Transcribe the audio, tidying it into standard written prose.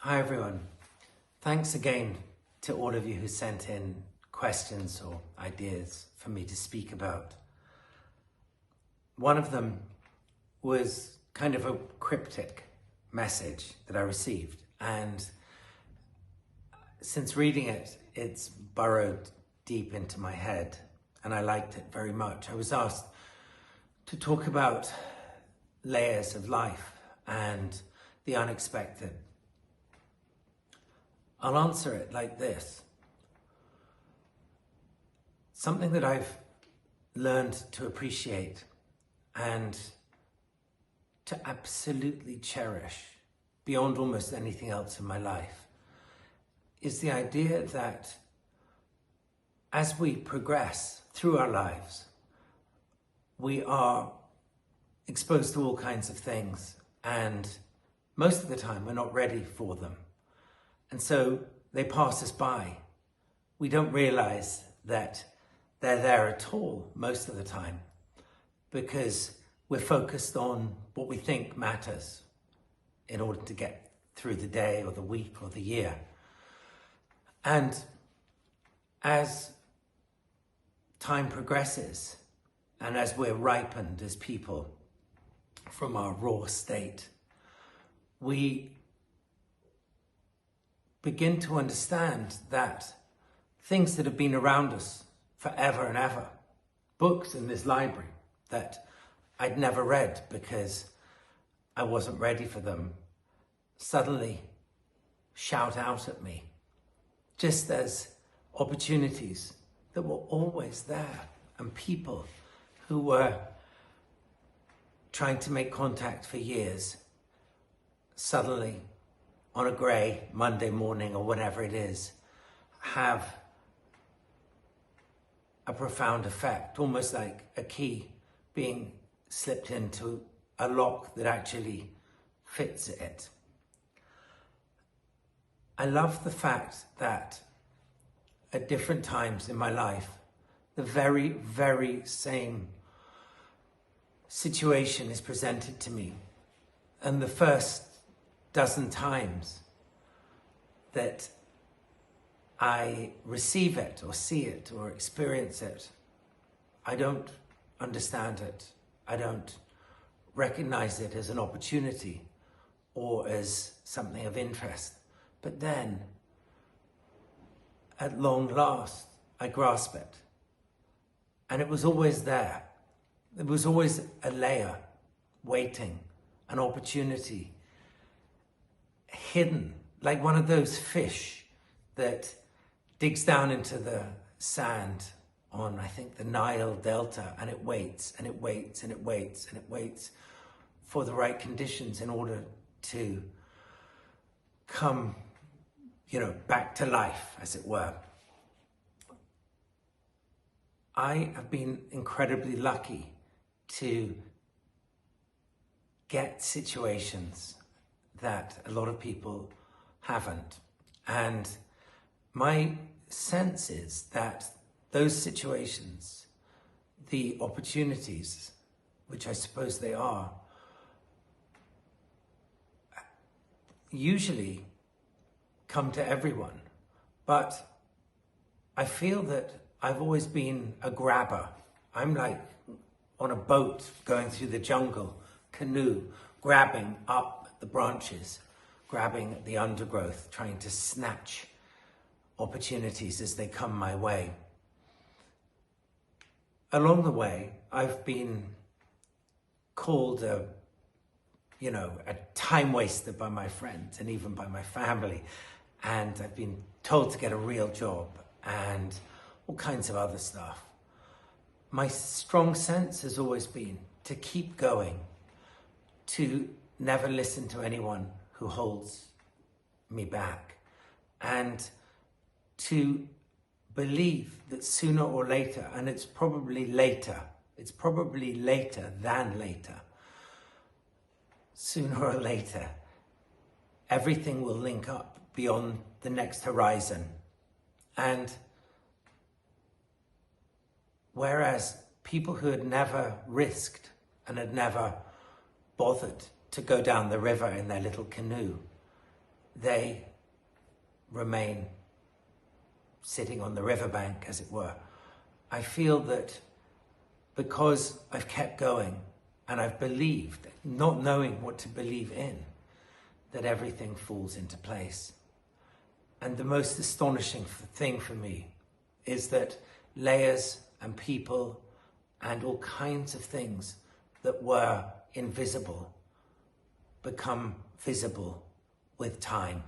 Hi everyone. Thanks again to all of you who sent in questions or ideas for me to speak about. One of them was kind of a cryptic message that I received, and since reading it, it's burrowed deep into my head and I liked it very much. I was asked to talk about layers of life and the unexpected. I'll answer it like this. Something that I've learned to appreciate and to absolutely cherish beyond almost anything else in my life is the idea that as we progress through our lives, we are exposed to all kinds of things, and most of the time we're not ready for them. And so they pass us by. We don't realize that they're there at all most of the time because we're focused on what we think matters in order to get through the day or the week or the year. And as time progresses and as we're ripened as people from our raw state, we begin to understand that things that have been around us forever and ever, books in this library that I'd never read because I wasn't ready for them, suddenly shout out at me, just as opportunities that were always there and people who were trying to make contact for years suddenly on a grey Monday morning or whatever it is, have a profound effect, almost like a key being slipped into a lock that actually fits it. I love the fact that at different times in my life, the very, very same situation is presented to me. And the first dozen times that I receive it or see it or experience it, I don't understand it. I don't recognize it as an opportunity or as something of interest. But then, at long last, I grasp it. And it was always there. There was always a layer waiting, an opportunity hidden, like one of those fish that digs down into the sand on, I think, the Nile Delta, and it waits and it waits and it waits and it waits for the right conditions in order to come, back to life, as it were. I have been incredibly lucky to get situations that a lot of people haven't. And my sense is that those situations, the opportunities, which I suppose they are, usually come to everyone. But I feel that I've always been a grabber. I'm like on a boat going through the jungle, canoe, grabbing up the branches, grabbing at the undergrowth, trying to snatch opportunities as they come my way. Along the way, I've been called a time waster by my friends and even by my family. And I've been told to get a real job and all kinds of other stuff. My strong sense has always been to keep going, to never listen to anyone who holds me back, and to believe that sooner or later, and it's probably later than later, sooner or later, everything will link up beyond the next horizon. And whereas people who had never risked and had never bothered to go down the river in their little canoe, they remain sitting on the riverbank, as it were. I feel that because I've kept going and I've believed, not knowing what to believe in, that everything falls into place. And the most astonishing thing for me is that layers and people and all kinds of things that were invisible become visible with time.